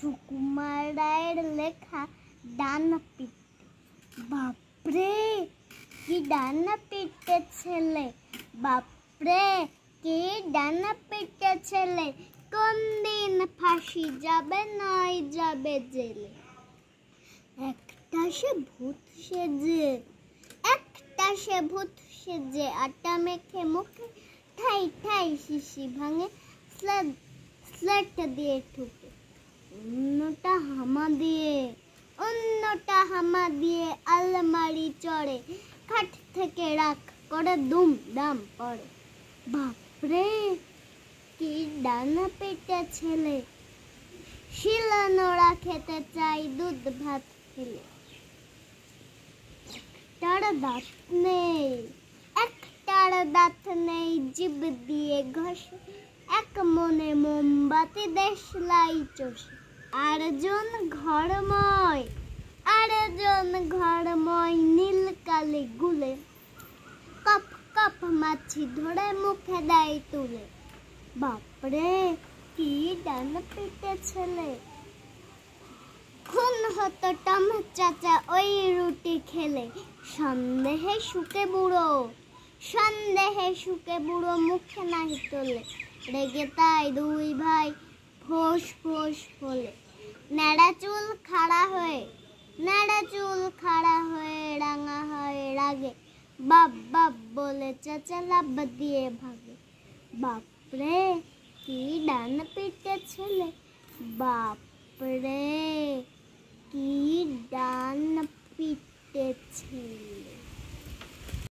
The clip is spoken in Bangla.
সুকুমার রায়ের লেখা ডানা পিটে। বাপরে কি ডানা পিটে ছেলে, বাপরে কি ডানা পিটে ছেলে, কোন দিন ফাঁসি যাবে নয় যাবে জেলে। একটা সে ভূত সেজে আটা মেখে মুখে ঠাই ঠাই শিশি ভাঙে স্লেট দিয়ে ঠুকে। অন্যটা হামা দিয়ে আলমারি চড়ে, খাট থেকে রাখ করে দুম দাম পড়ে। বাপরে কি ডানা পেটে ছেলে, শিলা নোড়া খেতে চাই দুধ ভাত খেলে। একটার দাঁত নেই জিভ দিয়ে ঘষে, এক মনে মোমবাতি দেশলাই চষে। আরেকজন ঘরময় নীল কালি গুলে, কপ কপ মাছি ধরে মুখে দেয় তুলে। বাপরে কি ডানা পিটে ছেলে, খুন হতো টম চাচা ওই রুটি খেলে। সন্দেহে শুকে বুড়ো মুখে নাই তোলে, রেগে তাই দুই ভাই ফোঁস ফোঁস হলে। নেড়া চুল খাড়া হয়ে রাঙা হয় রাগে, বাপ বাপ বলে চাচা লাভ দিয়ে ভাগে। বাপরে কি ডানা পিটে ছেলে, বাপরে কি ডানা পিটে ছেলে।